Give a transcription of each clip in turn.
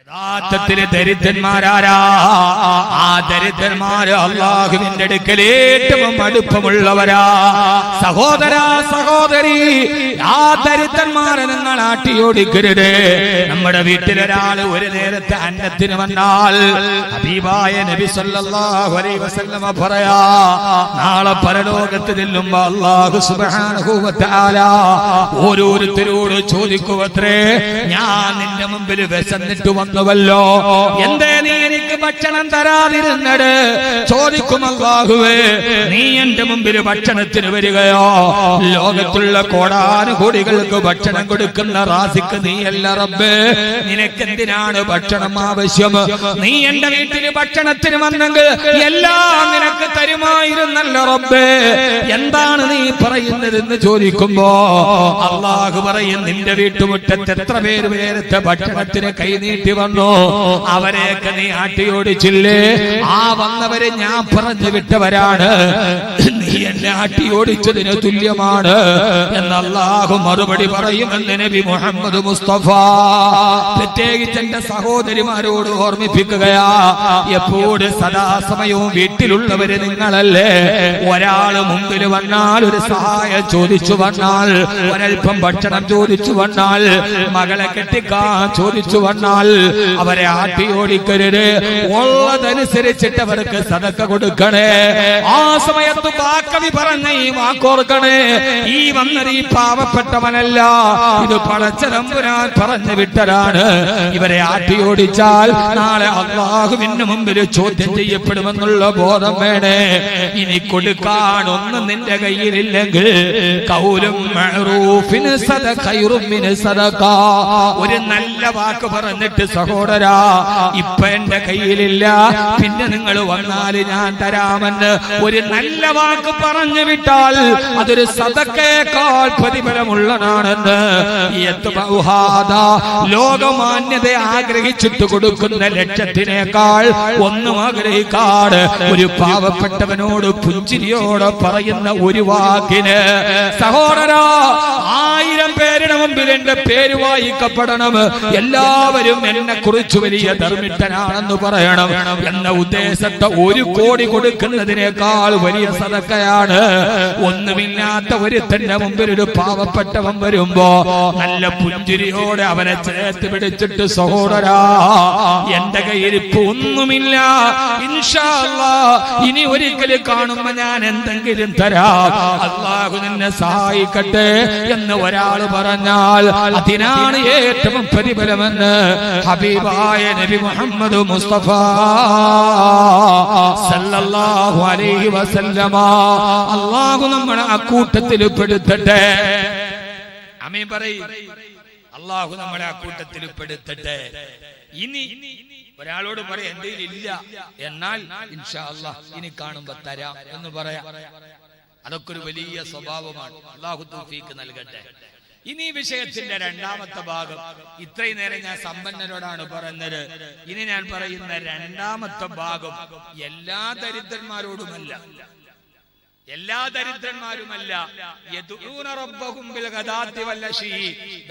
യഥാർത്ഥത്തില് ദരിദ്രന്മാരാരാ? ആ ദരിദ്രന്മാര് അള്ളാഹുവിന്റെ അടുക്കൽ ഏറ്റവും അടുപ്പമുള്ളവരാ. സഹോദരാ സഹോദരി, ആ ദരിദ്രന്മാരെ നിങ്ങൾ ആട്ടിയോടിക്കരുത്. നമ്മുടെ വീട്ടിലൊരാള് ഒരു നേരത്തെ അന്നത്തിന് വന്നാൽ ഹബീബായ നബി സല്ലല്ലാഹു അലൈഹി വസല്ലമ പറയാ, നാളെ പരലോകത്ത് ചെല്ലുമ്പോ അല്ലാഹു സുബ്ഹാനഹു വ തആല ഓരോരുത്തരോട് ചോദിക്കുവത്രേ, ഞാൻ നിന്റെ മുമ്പിൽ വിശന്നിട്ട് വന്നുവല്ലോ, എന്തേ നീ എനിക്ക് ഭക്ഷണം തരാതിരുന്നത്? ചോദിക്കും അല്ലാഹുവേ, നീ എന്റെ മുമ്പിൽ ഭക്ഷണത്തിന് വരികയോ? ലോകത്തുള്ള കോടാനുകോടികൾക്ക് ഭക്ഷണം കൊടുക്കുന്ന റാസിക്ക് നീയല്ല റബ്ബേ, നിനക്കെന്തിനാണ് ഭക്ഷണം ആവശ്യം? നീ എന്റെ വീട്ടിൽ ഭക്ഷണത്തിന് വന്നെങ്കിൽ എല്ലാം നിനക്ക് തരുമായിരുന്നല്ലോ റബ്ബേ, എന്താണ് നീ പറയുന്നതെന്ന് ചോദിക്കുമ്പോ അല്ലാഹു പറയും, നിന്റെ വീട്ടുമുറ്റത്ത് എത്ര പേര് നേരത്തെ ഭക്ഷണത്തിന് കൈനീട്ടി വന്നു, അവരെയൊക്കെ നീ ആട്ടിയോടിച്ചില്ലേ? ആ വന്നവരെ ഞാൻ പറഞ്ഞു വിട്ടവരാണ്, നീ എന്നെ ആട്ടിയോടിച്ചതിന് തുല്യമാണ് എന്ന് അല്ലാഹു മറുപടി പറയുമെന്ന് നബി മുഹമ്മദ് മുസ്തഫ. പ്രത്യേകിച്ച് എന്റെ സഹോദരിമാരോട് ഓർമ്മിപ്പിക്കുകയാ, എപ്പോഴും സദാസമയവും വീട്ടിലുള്ളവര് നിങ്ങളല്ലേ. ഒരാള് മുമ്പിൽ വന്നാൽ, ഒരു സഹായം ചോദിച്ചു വന്നാൽ, ഒരൽപ്പം ഭക്ഷണം ചോദിച്ചു വന്നാൽ, മകളെ കെട്ടിക്കാൻ ചോദിച്ചു വന്നാൽ അവരെ ആട്ടിയോടിക്കരുത്. ഉള്ളതനുസരിച്ചിട്ട് അവർക്ക് സദക്ക കൊടുക്കണേ. ആ സമയത്ത് ബാക്കവി പറഞ്ഞ ഈ വാക്കോർക്കണേ, ഈ വന്നത് ഈ പാവപ്പെട്ടവനല്ല, ഇത് പടച്ച തമ്പുരാൻ പറഞ്ഞു വിട്ടതാണ്. ഇവരെ ആട്ടിയോടിച്ചാൽ നാളെ അല്ലാഹുവിന്റെ മുമ്പിൽ ചോദ്യം ചെയ്യപ്പെടുമെന്നുള്ള ബോധം വേണേ. ഇനി കൊടുക്കാൻ ഒന്നും നിന്റെ കയ്യിലില്ലെങ്കിൽ ഖൗലും മഅറൂഫിൻ സദഖൈറും മിൻ സദഖ, ഒരു നല്ല വാക്ക് പറഞ്ഞിട്ട് സഹോദരാ ഇപ്പൊ എന്റെ കയ്യിലില്ല, പിന്നെ നിങ്ങൾ വന്നാൽ ഞാൻ തരാമെന്ന് ഒരു നല്ല വാക്ക് പറഞ്ഞു വിട്ടാൽ അതൊരു സദഖയേക്കാൾ പ്രതിഫലമുള്ളതാണെന്ന് ലോകമാന്യത ആഗ്രഹിച്ചിട്ട് കൊടുക്കുന്ന ലക്ഷത്തിനേക്കാൾ ഒന്നും ആഗ്രഹിക്കാട് ഒരു പാവപ്പെട്ടവനോട് പുഞ്ചിരിയോടെ പറയുന്ന ഒരു വാക്കിന് സഹോദരാ 1000 പേരുടെ മുമ്പിൽ എന്റെ പേര് വായിക്കപ്പെടണം, എല്ലാവരും എന്നെ കുറിച്ച് വലിയ ധർമ്മിഷ്ഠനാണെന്ന് പറയണം എന്ന ഉദ്ദേശത്തെ 1 കോടി കൊടുക്കുന്നതിനേക്കാൾ വലിയ സദഖയാണ്. ഒന്നുമില്ലാത്ത ഒരുത്തന്റെ മുമ്പിൽ ഒരു പാവപ്പെട്ടവൻ വരുമ്പോ നല്ല പുഞ്ചിരിയോടെ അവനെ ചേർത്ത് പിടിച്ചിട്ട് സഹോദരാ എന്റെ കയ്യിൽ ഇപ്പൊ ഒന്നുമില്ല, ഇൻഷാ അല്ലാഹ് ഇനി ഒരിക്കലും കാണുമ്പോ ഞാൻ എന്തെങ്കിലും തരാം, അല്ലാഹു നിന്നെ സഹായിക്കട്ടെ എന്ന് ഒരാൾ പറഞ്ഞാൽ അതിനാണ് ഏറ്റവും പ്രതിഫലമെന്ന് ഹബീബായ നബി മുഹമ്മദ് മുസ്തഫ സല്ലല്ലാഹു അലൈഹി വസല്ലമ. അല്ലാഹു നമ്മളെ അക്കൂട്ടത്തിൽ പെടുത്തട്ടെ. ആമീൻ പറയ്. അല്ലാഹു നമ്മളെ അക്കൂട്ടത്തിൽ പെടുത്തട്ടെ. ഇനി ഒരാളോട് പറയാം എന്റെ ഇല്ല, എന്നാൽ ഇൻഷാ അല്ലാഹ് ഇനി കാണുമ്പോ തരാം എന്ന് പറയാം. അതൊക്കെ ഒരു വലിയ സ്വഭാവമാണ്. അല്ലാഹു തൗഫീഖ് നൽകട്ടെ. ഇനി വിഷയത്തിന്റെ രണ്ടാമത്തെ ഭാഗം, ഇത്രയും നേരം ഞാൻ സമ്പന്നരോടാണ് പറഞ്ഞത്. ഇനി ഞാൻ പറയുന്ന രണ്ടാമത്തെ ഭാഗം എല്ലാ ദരിദ്രന്മാരോടുമല്ല, എല്ലാ ദരിദ്രന്മാരുമല്ല.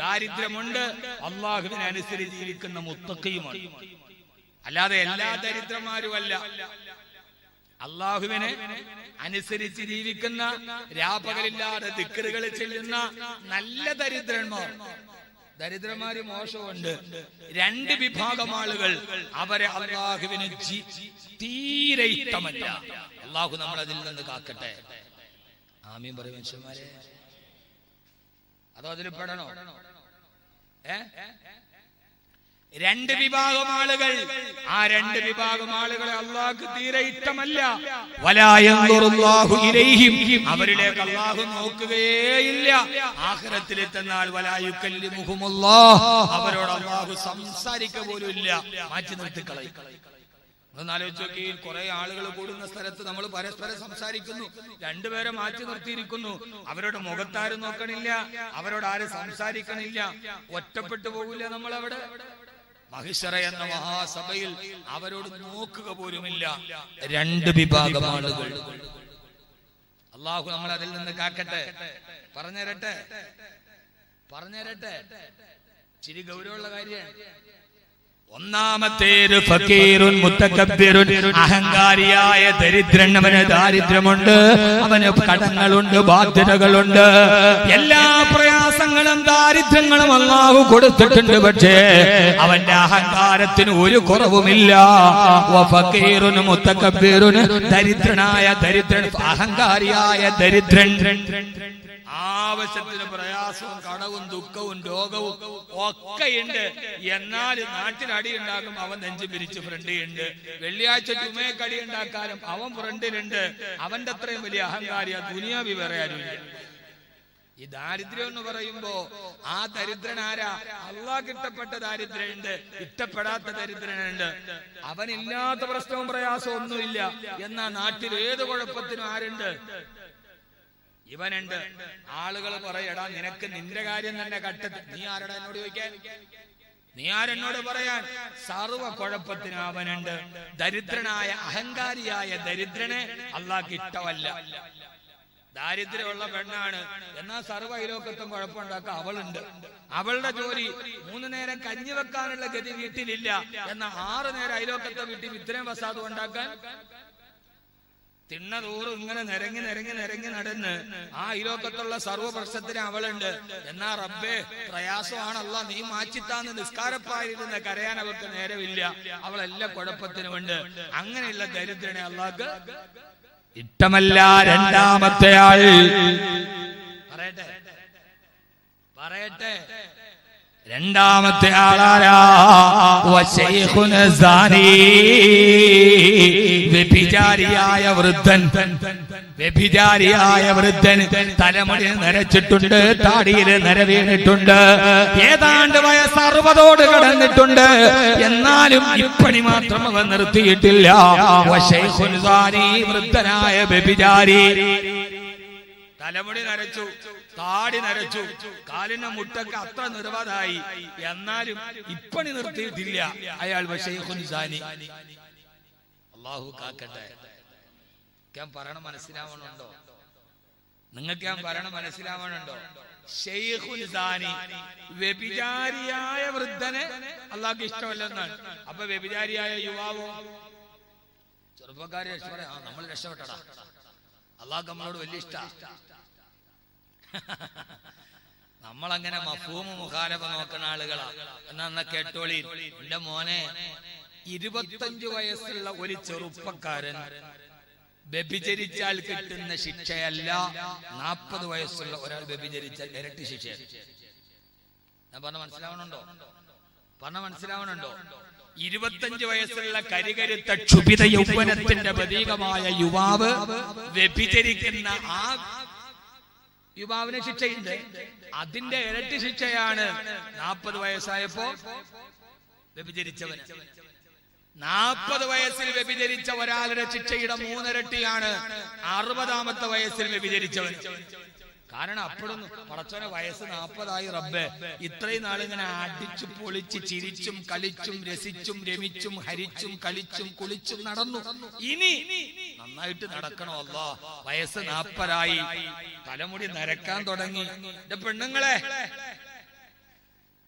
ദാരിദ്ര്യമുണ്ട്, അള്ളാഹുവിനെ അനുസരിച്ച് ജീവിക്കുന്ന മുത്തഖിയുമാണ്. അല്ലാതെ എല്ലാ ദരിദ്രന്മാരുമല്ല, അള്ളാഹുവിനെ അനുസരിച്ച് ജീവിക്കുന്ന രാപകലില്ലാതെ ദിക്റുകൾ ചെല്ലുന്ന നല്ല ദരിദ്രന്മാർ. ദരിദ്രന്മാര് മോശമുണ്ട്. 2 വിഭാഗം ആളുകൾ, അവരെ അള്ളാഹുവിന് തീരെ ഇഷ്ടമല്ല. അള്ളാഹു നമ്മൾ അതിൽ നിന്ന് കാക്കട്ടെ. ആമീൻ പറയും മനുഷ്യന്മാരെ. അതോ അതിൽ പെടണോ? 2 വിഭാഗം ആളുകൾ, ആ 2 വിഭാഗം ആളുകളെ അല്ലാഹുക്ക് തീരെ ഇഷ്ടമല്ല. വലാ യൻദുറുല്ലാഹു ഇലൈഹിം, അവരിലേക്ക് അല്ലാഹു നോക്കുകയേയില്ല. ആഖിറത്തിൽ എത്തുന്നാൽ വലാ യുകല്ലിമുഹുമുല്ലാഹ്, അവരോട് അല്ലാഹു സംസാരിക്കുക പോലും ഇല്ല, മാറ്റി നിർത്തിക്കളയും. ഒന്നാലോചിച്ച് നോക്കി, കുറെ ആളുകൾ കൂടുന്ന സ്ഥലത്ത് നമ്മൾ പരസ്പരം സംസാരിക്കുന്നു, 2 പേരെ മാറ്റി നിർത്തിയിരിക്കുന്നു, അവരുടെ മുഖത്താരും നോക്കണില്ല, അവരോട് ആരും സംസാരിക്കണില്ല, ഒറ്റപ്പെട്ടു പോകില്ല നമ്മൾ അവിടെ. മഹിശറ എന്ന മഹാസഭയിൽ അവരോട് നോക്കുക പോലുമില്ല 2 വിഭാഗം ആളുകൾ. അല്ലാഹു നമ്മൾ അതിൽ നിന്ന് കാക്കട്ടെ. പറഞ്ഞുതരട്ടെ, ചിരി ഗൗരവമുള്ള കാര്യമാണ്. ഒന്നാമത്തേത് ഫക്കീറുൻ മുത്തകബ്ബിറുൻ, അഹങ്കാരിയായ ദരിദ്രൻ. അവന് ദാരിദ്ര്യമുണ്ട്, അവന് കടങ്ങളുണ്ട്, ബാധ്യതകളുണ്ട്, എല്ലാ പ്രയാസങ്ങളും ദാരിദ്ര്യങ്ങളും അല്ലാഹു കൊടുത്തിട്ടുണ്ട്. പക്ഷേ അവന്റെ അഹങ്കാരത്തിന് ഒരു കുറവുമില്ല. വഫക്കീറുൻ മുത്തകബ്ബിറുൻ, ദരിദ്രനായ ദരിദ്രൻ, അഹങ്കാരിയായ ദരിദ്രൻ. ആവശ്യത്തിന് പ്രയാസവും കടവും ദുഃഖവും രോഗവും ഒക്കെയുണ്ട്. എന്നാൽ നാട്ടിൽ അടിയുണ്ടാകും അവൻ നെഞ്ചു പിരിച്ച് ഫ്രണ്ടിയുണ്ട്. വെള്ളിയാഴ്ച ചുമയക്കടി ഉണ്ടാക്കാനും അവൻ ഫ്രണ്ടിലുണ്ട്. അവന്റെ അത്രയും വലിയ അഹങ്കാരിയ ദുനിയാവി വേറെ ആരുമില്ല. ഈ ദാരിദ്ര്യം എന്ന് പറയുമ്പോ ആ ദരിദ്രൻ ആരാ? അള്ളാഹ് ഇഷ്ടപ്പെട്ട ദാരിദ്ര്യമുണ്ട്, ഇഷ്ടപ്പെടാത്ത ദരിദ്രനുണ്ട്. അവനില്ലാത്ത പ്രശ്നവും പ്രയാസവും ഒന്നുമില്ല. എന്നാ നാട്ടിൽ ഏത് കുഴപ്പത്തിനും ആരുണ്ട്? ഇവനുണ്ട്. ആളുകൾ പറയടാ നിനക്ക് നിന്റെ കാര്യം തന്നെ കട്ടത്ത്. നീ ആരടാ എന്നോട് ചോദിക്കാൻ? നീ ആരെന്നോട് പറയാൻ? സർവ കുഴപ്പത്തിനും അവനുണ്ട്. ദരിദ്രനായ അഹങ്കാരിയായ ദരിദ്രനെ അള്ളാഹ്ക്ക് ഇഷ്ടമല്ല. ദാരിദ്ര്യമുള്ള പെണ്ണാണ്, എന്നാൽ സർവ്വ അയലോക്കത്തും കുഴപ്പമുണ്ടാക്കുക അവളുണ്ട്. അവളുടെ ജോലി 3 നേരം കഞ്ഞി വെക്കാനുള്ള ഗതി വീട്ടിലില്ല. എന്നാൽ 6 നേരം അയലോക്കത്തെ വീട്ടിൽ ഇത്രയും വസാദ് ഉണ്ടാക്കാൻ തിണ്ണതോറും ഇങ്ങനെ നിരങ്ങി നിരങ്ങി നിരങ്ങി നടന്ന് ആ അയലോക്കത്തുള്ള സർവ്വ പ്രശ്നത്തിന് അവളുണ്ട്. എന്നാ റബ്ബേ പ്രയാസമാണല്ലോ, നീ മാറ്റിത്താന്ന് നിസ്കാരപ്പായിരുന്ന് കരയാൻ അവർക്ക് നേരമില്ല. അവളെല്ലാം കുഴപ്പത്തിനുമുണ്ട്. അങ്ങനെയുള്ള ദരിദ്രനെ അല്ലാഹ്ക്ക് ഇഷ്ടമല്ല. രണ്ടാമത്തെ ആൾ പറയട്ടെ രണ്ടാമത്തെ ആളാരാ? വശൈഖുൻ സാനി, വ്യഭിചാരിയായ വൃദ്ധൻ. വ്യഭിചാരിയായ വൃദ്ധൻ തലമുടി നരച്ചിട്ടുണ്ട്, താടിയിൽ നര വീണിട്ടുണ്ട്, ഏതാണ്ട് വയസ്സ് 60ഓട് കടന്നിട്ടുണ്ട്. എന്നാലും ഇപ്പണി മാത്രം അവൻ നിർത്തിയിട്ടില്ല. വശൈഖുൻ സാനി, വൃദ്ധനായ വ്യഭിചാരി. തലമുടി നരച്ചു, താടി നരച്ചു, കാലിന്റെ മുട്ടൊക്കെ അത്ര നിർവാതായി. എന്നാലും ഇപ്പണി നിർത്തിയിട്ടില്ല അയാൾ. വശൈഖുൻ സാനി. അല്ലാഹു കാക്കട്ടെ. ഞാൻ പറയണ മനസ്സിലാവണുണ്ടോ? നിങ്ങൾക്ക് ഞാൻ പറയണ മനസ്സിലാവണുണ്ടോ? ശൈഖുൻ സാനി, വ്യഭിചാരിയായ വൃദ്ധനെ അല്ലാഹ്ക്ക് ഇഷ്ടമല്ലെന്നാണ്. അപ്പൊ വ്യഭിചാരിയായ യുവാവോ? ചെറുപ്പക്കാരെ നമ്മൾ രക്ഷപ്പെട്ടടാ, അല്ലാഹ്ക്ക് നമ്മളോട് വലിയ ഇഷ്ട. നമ്മളങ്ങനെ മഫ്ഹൂമ് മുഖാലഫ നോക്കുന്ന ആളുകളാ. എന്നാ കേട്ടോളി, എന്റെ മോനെ, 25 വയസ്സുള്ള ഒരു ചെറുപ്പക്കാരൻ വ്യഭിചരിച്ചാൽ കിട്ടുന്ന ശിക്ഷയല്ല 40 വയസ്സുള്ള ഒരാൾ വ്യഭിചരിച്ചാൽ ഇരട്ടി ശിക്ഷ. ഞാൻ പറഞ്ഞ മനസ്സിലാവണുണ്ടോ? 25 വയസ്സുള്ള കരികരുത്ത ക്ഷുഭിത യൗവനത്തിന്റെ പ്രതീകമായ യുവാവ് വ്യഭിചരിക്കുന്ന ആ യുവാവിന് ശിക്ഷയുണ്ട്. അതിന്റെ ഇരട്ടി ശിക്ഷയാണ് 40 വയസ്സായപ്പോ വ്യഭിചരിച്ചവന്. 40 വയസ്സിൽ വ്യഭിചരിച്ച ഒരാളുടെ ശിക്ഷയുടെ 3 ഇരട്ടിയാണ് 60ാമത്തെ വയസ്സിൽ വ്യഭിചരിച്ചവൻ. കാരണം അപ്പോഴൊന്നും പടച്ചോനെ വയസ്സ് 40 റബ്ബേ, ഇത്രയും നാളിങ്ങനെ അടിച്ചു പൊളിച്ച് ചിരിച്ചും കളിച്ചും രസിച്ചും രമിച്ചും ഹരിച്ചും കളിച്ചും കുളിച്ചും നടന്നു. ഇനി നന്നായിട്ട് നടക്കണോ അല്ലാ? വയസ്സ് 40 തലമുടി നരക്കാൻ തുടങ്ങി. എന്റെ പെണ്ണുങ്ങളെ,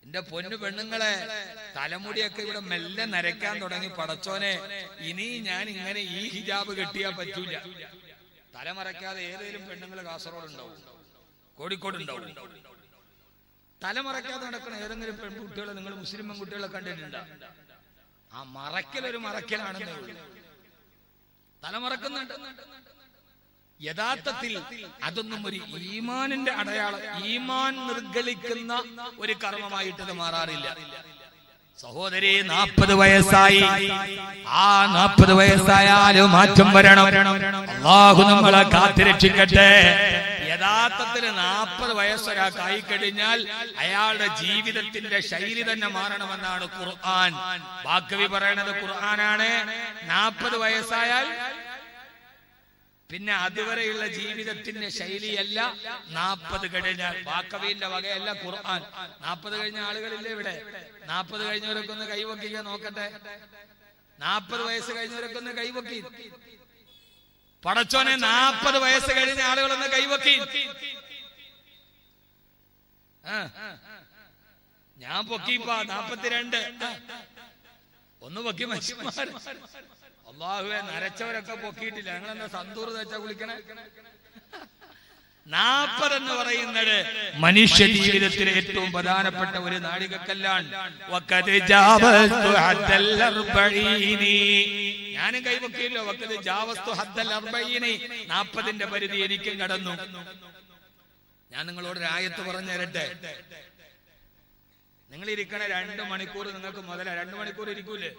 എന്റെ പൊന്നു പെണ്ണുങ്ങളെ, തലമുടിയൊക്കെ ഇവിടെ മെല്ലെ നരക്കാൻ തുടങ്ങി. പടച്ചോനെ, ഇനി ഞാൻ ഇങ്ങനെ ഈ ഹിജാബ് കെട്ടിയാ പറ്റൂല. തലമറയ്ക്കാതെ ഏതെങ്കിലും പെണ്ണുങ്ങൾ കാസർഗോഡ് ഉണ്ടാവും, കോഴിക്കോട് ഉണ്ടാവും. തലമറയ്ക്കാതെ നടക്കുന്ന ഏതെങ്കിലും പെൺകുട്ടികളെ നിങ്ങൾ മുസ്ലിം പെൺകുട്ടികളെ കണ്ടിട്ടുണ്ടോ? ആ മറയ്ക്കലൊരു മറയ്ക്കലാണെന്നേ ഉള്ളൂ. തലമറക്കുന്നുണ്ട്. യഥാർത്ഥത്തിൽ അതൊന്നും ഒരു ഈമാനിന്റെ അടയാളം, ഈമാൻ നിർഗളിക്കുന്ന ഒരു കർമ്മമായിട്ടത് മാറാറില്ല. സഹോദരി, 40 വയസ്സായി. ആ 40 വയസ്സായാലും മാറ്റം വരണം. അല്ലാഹു നമ്മളെ കാത്തുരക്ഷിക്കട്ടെ. യഥാർത്ഥത്തിൽ 40 വയസ്സൊരാൾക്കായി കഴിഞ്ഞാൽ അയാളുടെ ജീവിതത്തിന്റെ ശൈലി തന്നെ മാറണമെന്നാണ് ഖുർആൻ. ബാക്കവി പറയണത് ഖുർആനാണ്. 40 വയസ്സായാൽ പിന്നെ അതുവരെയുള്ള ജീവിതത്തിന്റെ ശൈലിയല്ല 40 കഴിഞ്ഞാൽ. ബാക്കവിന്റെ വകയല്ല ഖുർആൻ. 40 കഴിഞ്ഞ ആളുകളില്ലേ ഇവിടെ? 40 കഴിഞ്ഞവരൊക്കെ ഒന്ന് കൈവക്കിക്കാൻ നോക്കട്ടെ. 40 വയസ്സ് കഴിഞ്ഞവരൊക്കെ ഒന്ന് കൈവക്കി. പടച്ചോനെ, 40 വയസ്സ് കഴിഞ്ഞ ആളുകളൊന്ന് കൈവക്കി. ഞാൻ പൊക്കിപ്പാ 42. ഒന്ന് പൊക്കി മനുഷ്യന്മാർ. അല്ലാഹുവേ, നരച്ചവരൊക്കെ പൊക്കിയിട്ടില്ല, ഞങ്ങളെന്താ സന്തൂർ തേച്ചാ കുളിക്കണേ? 40 എന്ന് പറയുന്നത് മനുഷ്യ ജീവിതത്തിലെ ഏറ്റവും പ്രധാനപ്പെട്ട ഒരു നാഴികക്കല്ലാണ്. ഞാനും കൈവക്കിയല്ലോ. 40ന്റെ പരിധി എനിക്കും കടന്നു. ഞാൻ നിങ്ങളോട് ഒരു ആയത്ത് പറഞ്ഞു തരട്ടെ. നിങ്ങൾ ഇരിക്കണ 2 മണിക്കൂർ നിങ്ങൾക്ക് മുതല. 2 മണിക്കൂർ ഇരിക്കൂലേ?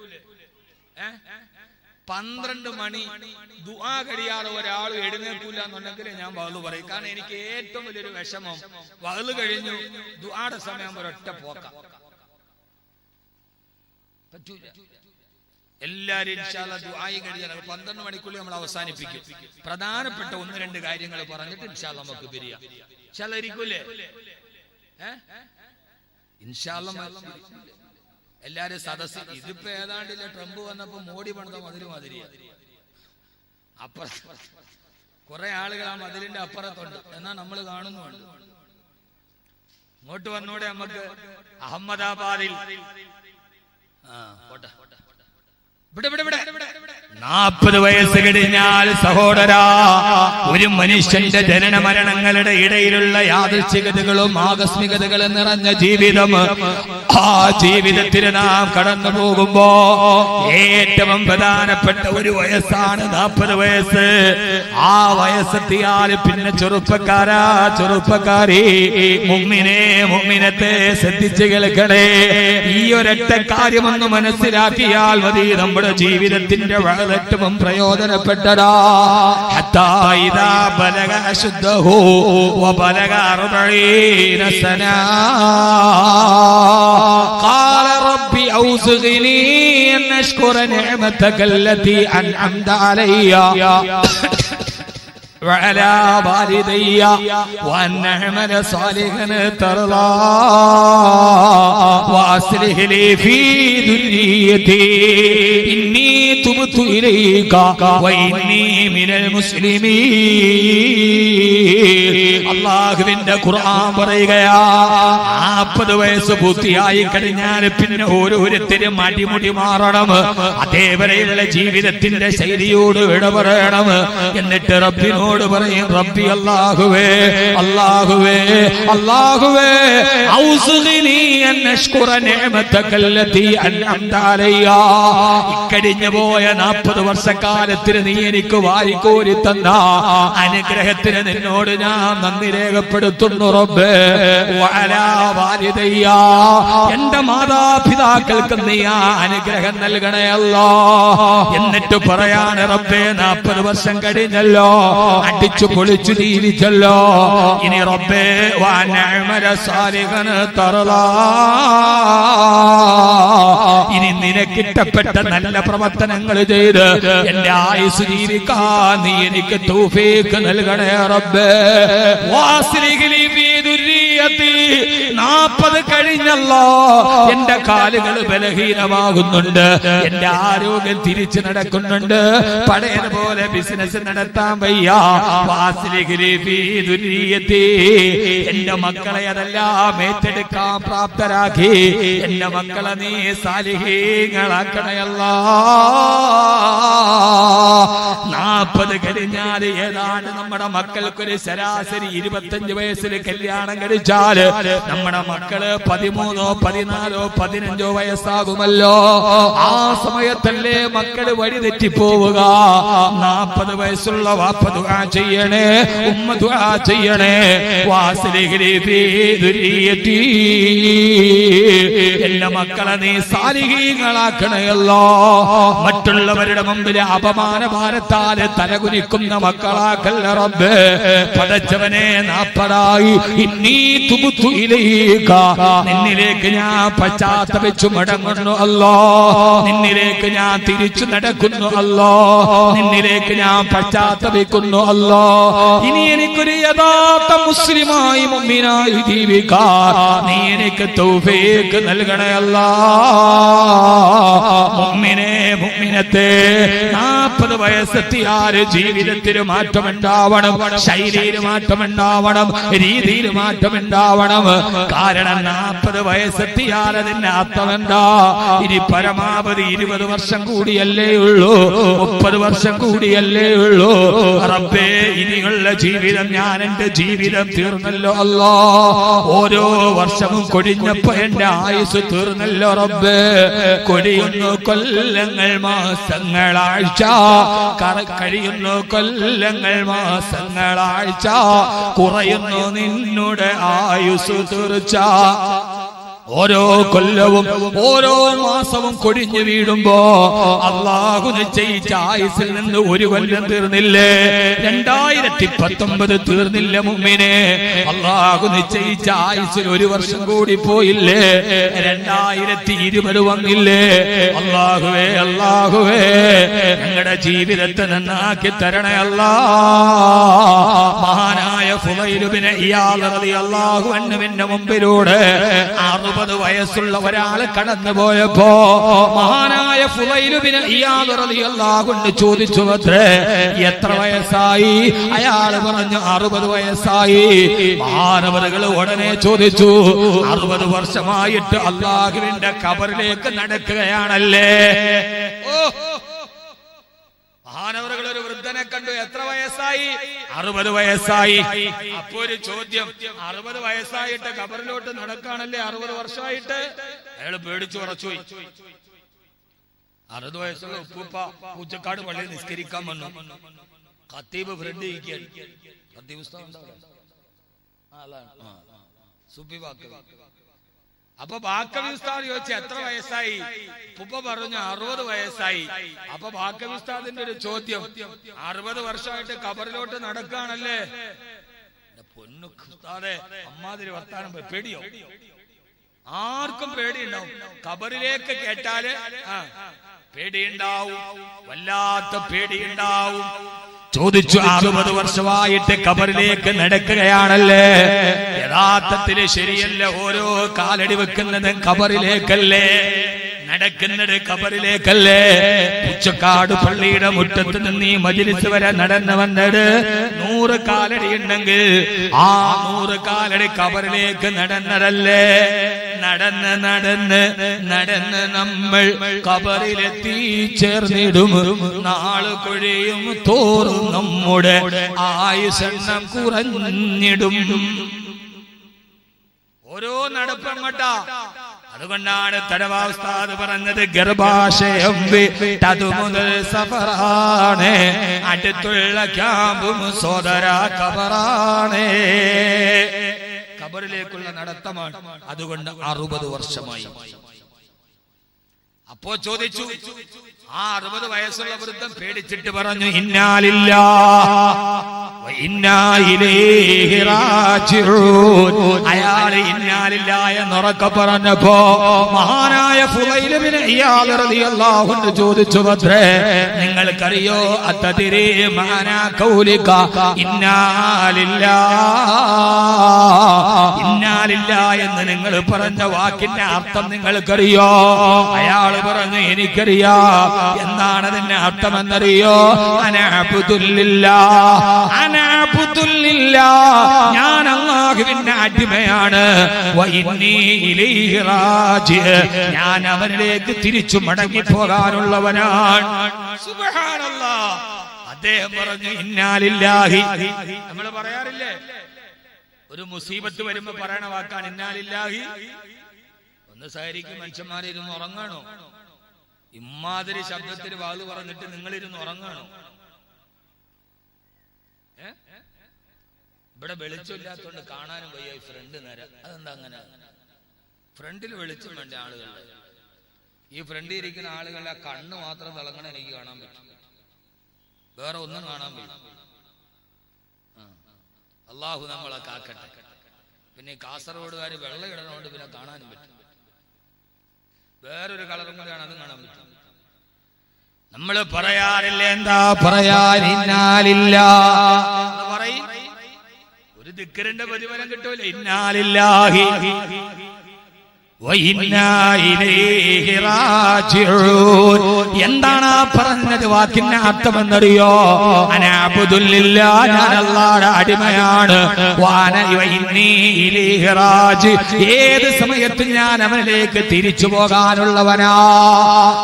12 മണി ദുആ കഴിയാതെ ഒരാൾ എഴുന്നേൽക്കൂല എന്നുണ്ടെങ്കിൽ ഞാൻ വഅ്ള് പറയും. കാരണം എനിക്ക് ഏറ്റവും വലിയൊരു വിഷമം, വഅ്ള് കഴിഞ്ഞു ദുആടെ സമയം ഒരൊറ്റ പോക്ക പറ്റൂല. എല്ലാരും ഇൻഷാ അല്ലാഹ് ദുആയി കഴിയാൻ 12 മണിക്കുള്ളിൽ നമ്മൾ അവസാനിപ്പിക്കും. പ്രധാനപ്പെട്ട 1-2 കാര്യങ്ങൾ പറഞ്ഞിട്ട് ഇൻഷാ അല്ലാഹ് നമുക്ക് പിരിയാം. ഇൻഷാ അല്ലാഹ് ഇരിക്കൂലേ? ഇൻഷാ അല്ലാഹ് എല്ലാരും സദസ്. ഇതിപ്പോ ഏതാണ്ടില്ല, ട്രംപ് വന്നപ്പോ മോഡി പണിത മതില് മാതിരിയാ. അപ്പുറത്ത് കുറെ ആളുകൾ ആ മതിലിന്റെ അപ്പുറത്തുണ്ട്, എന്നാ നമ്മൾ കാണുന്നുണ്ട്. ഇങ്ങോട്ട് വന്നൂടെ നമുക്ക്? അഹമ്മദാബാദിൽ 40 വയസ്സ് കഴിഞ്ഞാൽ സഹോദരാ, ഒരു മനുഷ്യന്റെ ജനന മരണങ്ങളുടെ ഇടയിലുള്ള യാദൃച്ഛികതകളും ആകസ്മികതകളും നിറഞ്ഞ ജീവിതം. ആ ജീവിതത്തിന് നാം കടന്നു പോകുമ്പോ ഏറ്റവും പ്രധാനപ്പെട്ട ഒരു വയസ്സാണ് 40 വയസ്സ്. ആ വയസ്സെത്തിയാൽ പിന്നെ ചെറുപ്പക്കാരാ, ചെറുപ്പക്കാരി, മുഅ്മിനത്തെ ശ്രദ്ധിച്ചു കേൾക്കണേ. ഈ ഒരൊറ്റ കാര്യമൊന്ന് മനസ്സിലാക്കിയാൽ മതി, നമ്മുടെ ജീവിതത്തിന്റെ ഏറ്റവും പ്രയോജനപ്പെട്ടതാ. ഹത്താ ഇദാ ബലഗ അശുദ്ധഹു വബലഗ 40 സന ഖാല റബ്ബി ഔസിഗ്നി അൻ അശ്കുറ നിഅമതക അല്ലതി അൻഅംത അലയ്യ وعلى والدي وأن أعمل صالحا ترضاه وأصلح لي في ذريتي إني تبت إليك وإني من المسلمين. അല്ലാഹുവിന്റെ ഖുർആൻ പറയുകയാ, 40 വയസ്സ് പൂർത്തിയായി കഴിഞ്ഞാൽ പിന്നെ ഓരോരുത്തരും അടിമുടി മാറണം. അതേവരെയുള്ള ജീവിതത്തിന്റെ ശൈലിയോട് വിട പറയണം. എന്നിട്ട് റബ്ബിനോട് പറയും, റബ്ബി അല്ലാഹുവേ, അല്ലാഹുവേ, അല്ലാഹുവേ, ഔസിഗ്നി അൻ അശ്കുറ നിഅമതക അല്ലതി അൻഅംത അലയ്യ. ഇക്കഴിഞ്ഞു പോയ 40 വർഷക്കാലത്തിന് നീ എനിക്ക് വാരിക്കോരി തന്ന അനുഗ്രഹത്തിന് നിന്നോട് ഞാൻ നന്ദി രേഖപ്പെടുത്തുന്നു റബ്ബേ. വഅലാ വാലിദയ്യ, എന്റെ മാതാപിതാക്കൾക്ക് നീ ആ അനുഗ്രഹം നൽകണേ അല്ലാഹ്. എന്നിട്ട് പറയാണ്, റബ്ബേ 40 വർഷം കഴിഞ്ഞല്ലോ, അടിച്ചു പൊളിച്ചു ജീവിച്ചല്ലോ, ഇനി റബ്ബേ വഅൻ അഅമല സാലിഹൻ തർളാഹ്, ഇനി നിനക്കിഷ്ടപ്പെട്ട നല്ല പ്രവർത്തനങ്ങൾ ചെയ്ത് എന്റെ ആയുസ് ജീവിക്കാൻ നീ എനിക്ക് തൗഫീഖ് നൽകണേ റബ്ബേ. വാസ്ലിഹ് ലി ഫീ ദുർരിയതി, 40 കഴിഞ്ഞല്ലോ, എന്റെ കാലുകൾ ബലഹീനമാകുന്നുണ്ട്, എന്റെ ആരോഗ്യം തിരിച്ചു നടക്കുന്നുണ്ട്, പഴയതുപോലെ ബിസിനസ് നടത്താൻ വയ്യ. വാസ്ലിഹ് ലി ഫീ ദുർരിയതി, എന്റെ മക്കളെ അതെല്ലാം ഏറ്റെടുക്കാൻ പ്രാപ്തരാക്കി എന്റെ മക്കളെ നീ സാലിഹീങ്ങളാക്കണേ അല്ലാഹ്. 40 കഴിഞ്ഞാൽ ഏതാണ്ട് നമ്മുടെ മക്കൾക്കൊരു ശരാശരി 25 വയസ്സിൽ കല്യാണം കഴിച്ചാൽ നമ്മുടെ മക്കള് 13, 14, 15 വയസ്സാകുമല്ലോ. ആ സമയത്തല്ലേ മക്കള് വഴിതെറ്റിപ്പോവുക. 40 വയസ്സുള്ള വാപ്പ ദുആ ചെയ്യണേ, ഉമ്മ ദുആ ചെയ്യണേ, വാസ്ലിഹ് ലി ഫീ ദുർരിയതി, എന്റെ മക്കളെ നീ സാലിഹീങ്ങളാക്കണയല്ലോ. മറ്റുള്ളവരുടെ മുമ്പിൽ അപമാനഭാരത്താൽ തലകുനിക്കുന്ന മക്കളാക്കല്ല റബ്ബേ. പടച്ചവനെ 40 ഇന്നീ തുബ്തു ഇലൈക, നിന്നിലേക്ക് ഞാൻ പശ്ചാത്തപിച്ചു മടങ്ങുന്നു അല്ലോ, നിന്നിലേക്ക് ഞാൻ തിരിച്ചു നടക്കുന്നു അല്ലോ, നിന്നിലേക്ക് ഞാൻ പശ്ചാത്തപിക്കുന്നു അല്ലോ. ഇനി എനിക്കൊരു യഥാർത്ഥ മുസ്ലിമായി മുഅ്മിനായി ജീവിക്കാൻ നീ എനിക്ക് തൗഫീഖ് നൽകണേ അല്ലാഹ്. മുഅ്മിനേ മുഅ്മിനത്തെ 40 വയസ്സെത്തിയാൽ ജീവിതത്തിൽ മാറ്റമുണ്ടാവണം, ശൈലിയിൽ മാറ്റമുണ്ടാവണം, രീതിയിൽ മാറ്റമുണ്ടാവണം. കാരണം 40 വയസ്സെത്തിയാൽ അതിന്റെ അർത്ഥമെന്താ? ഇനി പരമാവധി 20 വർഷം കൂടിയല്ലേ ഉള്ളൂ, 30 വർഷം കൂടിയല്ലേ ഉള്ളൂ. റബ്ബേ, ഇനിയുള്ള ജീവിതം, ഞാൻ എന്റെ ജീവിതം തീർന്നല്ലോ അല്ലാ. ഓരോ വർഷവും കൊടിഞ്ഞപ്പോ എന്റെ ആയുസ് തീർന്നല്ലോ റബ്ബേ. കൊടിയുന്നു കൊല്ലങ്ങൾ, മാസങ്ങളാഴ്ച, കഴിയുന്നു കൊല്ലങ്ങൾ, മാസങ്ങളാഴ്ച, കുറയുന്നു നിന്നുടെ ആയുസ് തീർച്ച. ഓരോ കൊല്ലവും ഓരോ മാസവും കൊടിഞ്ഞു വീഴുമ്പോ അള്ളാഹു നിശ്ചയിച്ച ആയുസിൽ നിന്ന് ഒരു കൊല്ലം തീർന്നില്ലേ? 2019 തീർന്നില്ല മുഅ്മിനേ. അള്ളാഹു നിശ്ചയിച്ച ആയുസിൽ ഒരു വർഷം കൂടി പോയില്ലേ? 2020 വന്നില്ലേ? അള്ളാഹുവേ, അള്ളാഹുവേ, ഞങ്ങളുടെ ജീവിതത്തെ നന്നാക്കി തരണേ അല്ലാ. മഹാനായ ഫുളൈൽ ഇബ്നു ഇയാദ് റളിയല്ലാഹു അൻഹുവിന്റെ മുമ്പിലൂടെ 60 വയസ്സുള്ള ഒരാൾ കടന്നു പോയപ്പോ മഹാനായ ഫുളൈൽ ഇബ്നു ഇയാദ് റളിയല്ലാഹു അൻഹു ചോദിച്ചു, എത്ര വയസ്സായി? അയാൾ പറഞ്ഞു 60 വയസ്സായി. മഹാനവറുകൾ ഉടനെ ചോദിച്ചു, 60 വർഷമായിട്ട് അല്ലാഹുവിന്റെ ഖബറിലേക്ക് നടക്കുകയാണല്ലേ? മഹാനവറുകൾ ഒരു വൃദ്ധനെ കണ്ടു, എത്ര വയസ്സായി? 60 വയസ്സായി. അപ്പോ ഒരു ചോദ്യം, 60 വയസ്സായിട്ട് ഖബറിലോട്ട് നടക്കാണല്ലേ 60 വർഷമായിട്ട്? അയാൾ പേടിച്ചു ഉറച്ചുപോയി. 60 വയസ്സുള്ള ഉപ്പൂപ്പ പൂച്ചക്കാട് പള്ളിയിൽ നിസ്കരിക്കാൻ വന്നു. ഖത്തീബ് ഫ്രണ്ട് ഇരിക്കാൻ. ഖത്തീബ് അപ്പൊ ബാക്കവി ഉസ്താദ് ചോദിച്ചു, എത്ര വയസ്സായി? ഉപ്പ പറഞ്ഞു 60 വയസ്സായി. അപ്പൊ ബാക്കവി ഉസ്താദിന്റെ ഒരു ചോദ്യം, 60 വർഷമായിട്ട് ഖബറിലോട്ട് നടക്കാണല്ലേ? പൊന്നു ഉസ്താദേ, അമ്മാതിരി വർത്താനം, പേടിയോ? ആർക്കും പേടിയുണ്ടാവും. ഖബറിലേക്ക് കേട്ടാല് പേടിയുണ്ടാവും, വല്ലാത്ത പേടിയുണ്ടാവും. ചോദിച്ചു, 60 വർഷമായിട്ട് ഖബറിലേക്ക് നടക്കുകയാണല്ലേ? യഥാർത്ഥത്തിൽ ശരിയല്ല. ഓരോ കാലടി വെക്കുന്നത് ഖബറിലേക്കല്ലേ, നടക്കുന്നത് ഖബറിലേക്കല്ലേ? പുച്ചക്കാട് പള്ളിയുടെ മുറ്റത്ത് നിന്ന് ഈ മജ്‌ലിസ് വരെ നടന്നു വന്നത് 100 കാലടി ഉണ്ടെങ്കിൽ ആ 100 കാലടി ഖബറിലേക്ക് നടന്നതല്ലേ? നടന്ന് നടന്ന് നടന്ന് നമ്മൾ ഖബറിലെത്തി ചേർന്നിടും. നാള് കൊഴിയും തോറും നമ്മുടെ ആയുസ്സെണ്ണം കുറഞ്ഞിടും. ഓരോ നടപ്പങ്ങട്ടാ. അതുകൊണ്ടാണ് തടവാ ഉസ്താദ് പറഞ്ഞത്, ഗർഭാശയം വിട്ടതു മുതൽ സഫറാണ്, അടുത്തുള്ള ക്യാമ്പും സോദര ഖബറാണ്. ഖബറിലേക്കുള്ള നടത്തമാണ്. അതുകൊണ്ട് 60 വർഷമായി. അപ്പോ ചോദിച്ചു, ആ 60 വയസ്സുള്ള വൃദ്ധൻ പേടിച്ചിട്ട് പറഞ്ഞു, ഇന്നാലില്ലാഹി വ ഇന്നാ ഇലൈഹി റാജിഊൻ. അയാൾ ഇന്നാലില്ലാഹി എന്നുറക്കെ പറഞ്ഞപ്പോ മഹാനായ ഫുളൈൽ ഇബ്നു ഇയാദ് റളിയല്ലാഹു അൻഹു ചോദിച്ചു, നിങ്ങൾക്കറിയോ അത്തദിരി മാനാ ഖൗലിക ഇന്നാലില്ലാഹി എന്ന് നിങ്ങൾ പറഞ്ഞ വാക്കിന്റെ അർത്ഥം നിങ്ങൾക്കറിയോ? അയാൾ പറഞ്ഞു, എനിക്കറിയാം. എന്താണ് അതിന്റെ അർത്ഥമെന്നറിയോ? ഞാൻ അല്ലാഹുവിന്റെ അടിമയാണ്, ഞാൻ അവനിലേക്ക് തിരിച്ചു മടങ്ങി പോകാനുള്ളവനാണ്. സുബ്ഹാനല്ലാഹ്. അദ്ദേഹം പറഞ്ഞു, ഇന്നാലില്ലാഹി. നമ്മൾ പറയാറില്ലേ, ഒരു മുസീബത്ത് വരുമ്പോ പറയണ വാക്കാണ് ഇന്നാലില്ലാഹി. ഒന്ന് സഹരിക്കും മനുഷ്യന്മാരിരുന്ന് ഉറങ്ങാണോ? ഇമ്മാതിരി ശബ്ദത്തിൽ വാത് പറഞ്ഞിട്ട് നിങ്ങളിരുന്ന് ഉറങ്ങാണോ? ഇവിടെ വെളിച്ചമില്ലാത്തോണ്ട് കാണാനും വയ്യ. ഈ ഫ്രണ്ട് നേരം അതെന്താ അങ്ങനെ? ഫ്രണ്ടിൽ വെളിച്ചം വേണ്ട ആളുകളുടെ. ഈ ഫ്രണ്ടിൽ ഇരിക്കുന്ന ആളുകളുടെ കണ്ണ് മാത്രം തിളങ്ങണ എനിക്ക് കാണാൻ പറ്റും, വേറെ ഒന്നും കാണാൻ പറ്റും. അള്ളാഹു നമ്മളെ കാക്കട്ടെ. പിന്നെ കാസർഗോഡുകാർ വെള്ളം ഇടണോണ്ട് പിന്നെ കാണാനും പറ്റും. വേറൊരു കളറും കൂടെയാണ്, അതും കാണാൻ പറ്റും. നമ്മൾ പറയാറില്ല, എന്താ പറയാൻ? പറയും, ഒരു ദിക്റിന്റെ പ്രതിഫലം കിട്ടൂല. ഇന്നാലില്ലാഹി എന്താണ് പറഞ്ഞത് വാക്കിന്റെ അർത്ഥമെന്നറിയോ? ഞാൻ അല്ലാഹുവിന്റെ അടിമയാണ്. ഏത് സമയത്തും ഞാൻ അവനിലേക്ക് തിരിച്ചു പോകാനുള്ളവനാ.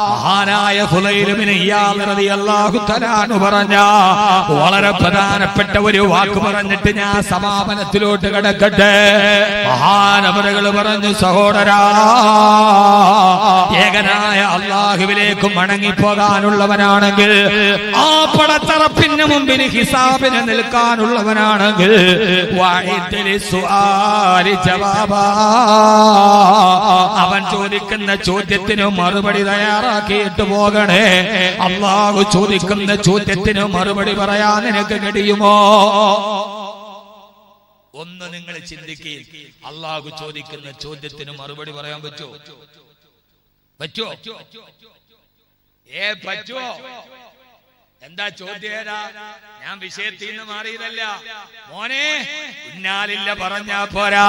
മഹാനായ ഫുളൈൽ ഇബ്നു ഇയാദ് റളിയല്ലാഹു തആല അൻഹു പറഞ്ഞ വളരെ പ്രധാനപ്പെട്ട ഒരു വാക്ക് പറഞ്ഞിട്ട് ഞാൻ സമാപനത്തിലോട്ട് കടക്കട്ടെ. മഹാനവറുകൾ പറഞ്ഞു, സഹോദരാ, ഏകനായ അല്ലാഹുവിലേക്ക് മടങ്ങിപ്പോകാനുള്ളവനാണെങ്കിൽ, ആ പടത്തറപ്പിന് മുമ്പിൽ ഹിസാബിന് നിൽക്കാനുള്ളവനാണെങ്കിൽ, അവൻ ചോദിക്കുന്ന ചോദ്യത്തിന് മറുപടി തയ്യാറാക്കിയിട്ട് പോകണേ. അല്ലാഹു ചോദിക്കുന്ന ചോദ്യത്തിന് മറുപടി പറയാൻ നിനക്ക് കഴിയുമോ? ഒന്ന് നിങ്ങൾ ചിന്തിക്കുക. അല്ലാഹു ചോദിക്കുന്ന ചോദ്യത്തിന് മറുപടി പറയാൻ പറ്റുമോ? പറ്റുമോ? എന്താ ചോദ്യം? ഞാൻ വിഷയത്തിൽ നിന്ന് മാറിയതല്ല മോനെ. ഇന്നാലില്ല പറഞ്ഞാ പോരാ.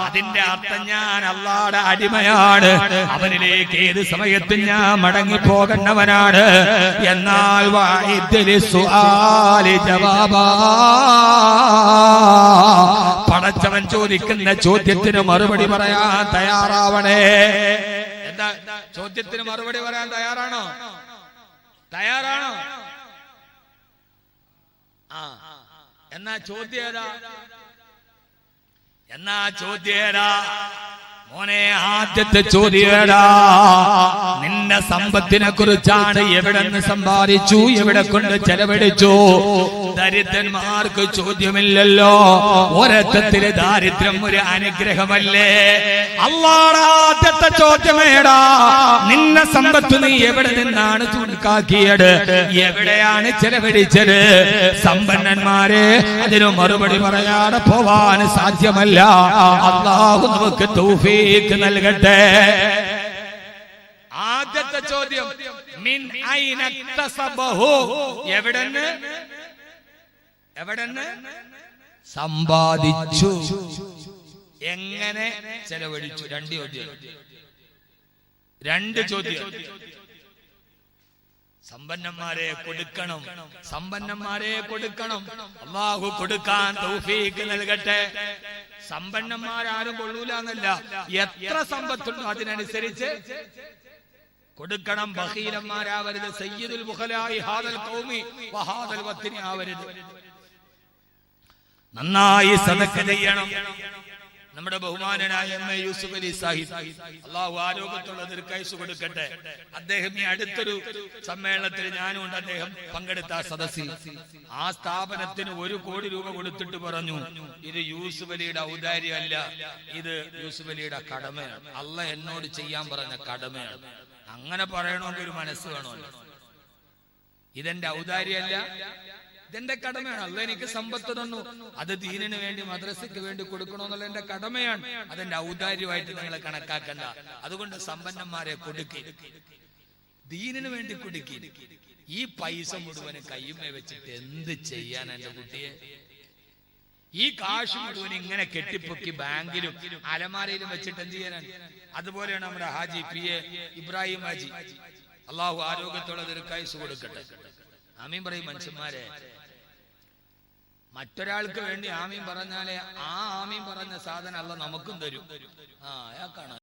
അതിന്റെ അർത്ഥം ഞാൻ അല്ലാഹുവിന്റെ അടിമയാണ്, അവനിലേക്ക് ഏത് സമയത്തും ഞാൻ മടങ്ങി പോകേണ്ടവനാണ്. എന്നാൽ പടച്ചവൻ ചോദിക്കുന്ന ചോദ്യത്തിന് മറുപടി പറയാൻ തയ്യാറാവണേ. എന്താ ചോദ്യത്തിന് മറുപടി പറയാൻ തയ്യാറാണോ? തയ്യാറാണോ? എന്നാ ചോദ്യേടാ മോനെ. ആദ്യത്തെ ചോദ്യേടാ, നിന്റെ സമ്പത്തിനെ കുറിച്ചാണ്. എവിടെ നിന്ന് സമ്പാദിച്ചു, എവിടെ കൊണ്ട് ചെലവഴിച്ചു? ദരിദ്രന്മാർക്ക് ചോദ്യമില്ലല്ലോ. ഒരർത്ഥത്തില് ദാരിദ്ര്യം ഒരു അനുഗ്രഹമല്ലേ? അല്ലാഹുവിന്റെ ആദ്യത്തെ ചോദ്യമേടാ, നിന്നെ സമ്പത്ത് നീ എവിടെ നിന്നാണ് ചൂണ്ടിക്കാക്കിയത്, എവിടെയാണ് ചെലവഴിച്ചത്? സമ്പന്നന്മാരെ അതിന് മറുപടി പറയാതെ പോവാൻ സാധ്യമല്ല. അല്ലാഹു നമുക്ക് തൗഫീഖ് നൽകട്ടെ. ആദ്യത്തെ ചോദ്യം, മിൻ ഐന തസബഹു, എവിടെന്ന് സമ്പാദിച്ചു, എങ്ങനെ ചെലവഴിച്ചു? രണ്ട് ചോദ്യം. സമ്പന്നന്മാരെ കൊടുക്കണം, സമ്പന്നന്മാരെ കൊടുക്കണം. അല്ലാഹു കൊടുക്കാൻ തൗഫീഖ് നൽകട്ടെ. സമ്പന്നന്മാരാരും കൊള്ളൂല എന്നല്ല, എത്ര സമ്പത്തുണ്ടോ അതിനനുസരിച്ച് കൊടുക്കണം. ബഖീലന്മാരാവരുത്. സയ്യിദുൽ ബുഖലായി ഹാദൽ ഖൗമി വഹാദൽ വത്നി ആവരുത്. നന്നായി സദഖ ചെയ്യണം. നമ്മുടെ ബഹുമാനനായ എം എ യൂസുഫ് അലി സാഹിബ്, അല്ലാഹു ആരോഗ്യത്തുള്ള ദീർഘായുസ്സ് കൊടുക്കട്ടെ. അദ്ദേഹം ഈ അടുത്തൊരു സമ്മേളനത്തിൽ ഞാനുണ്ട്, അദ്ദേഹം പങ്കെടുത്ത സദസ്സിൽ ആ സ്ഥാപനത്തിന് 1 കോടി രൂപ കൊടുത്തിട്ട് പറഞ്ഞു, ഇത് യൂസുഫ് അലിയുടെ ഔദാര്യമല്ല, ഇത് യൂസുഫ് അലിയുടെ കടമയാണ്, അല്ലാഹ് എന്നോട് ചെയ്യാൻ പറഞ്ഞ കടമയാണ്. അങ്ങനെ പറയണമെങ്കിൽ ഒരു മനസ്സ് വേണമല്ലോ. ഇതെന്റെ ഔദാര്യമല്ല, ഇതെന്റെ കടമയാണ്. അല്ലാഹ് എനിക്ക് സമ്പത്ത് തന്നു, അത് ദീനിന് വേണ്ടി, മദ്രസയ്ക്ക് വേണ്ടി കൊടുക്കണമെന്നുള്ള എന്റെ കടമയാണ്. അതെന്റെ ഔദാര്യമായിട്ട് നിങ്ങൾ കണക്കാക്കണ്ട. അതുകൊണ്ട് സമ്പന്നന്മാരെ കൊടുക്കി, ദീനിന് വേണ്ടി കൊടുക്കി. ഈ പൈസ മുഴുവന് കയ്യുമേ വെച്ചിട്ട് എന്ത് ചെയ്യാൻ എന്റെ കുട്ടിയെ? ഈ കാശ് മുഴുവൻ ഇങ്ങനെ കെട്ടിപ്പൊക്കി ബാങ്കിലും അലമാരയിലും വെച്ചിട്ട് എന്ത് ചെയ്യാനാണ്? അതുപോലെയാണ് നമ്മുടെ ഹാജി പി എ ഇബ്രാഹിം ഹാജി, അള്ളാഹു ആരോഗ്യത്തോടെ ദീർഘായുസ്സ് കൊടുക്കട്ടെ. ആമീൻ പറയും മനുഷ്യന്മാരെ. മറ്റൊരാൾക്ക് വേണ്ടി ആമീൻ പറഞ്ഞാലേ ആ ആമീൻ പറഞ്ഞ സാധനം അല്ലാഹ് നമുക്കും തരും. അയാൾക്കാണ്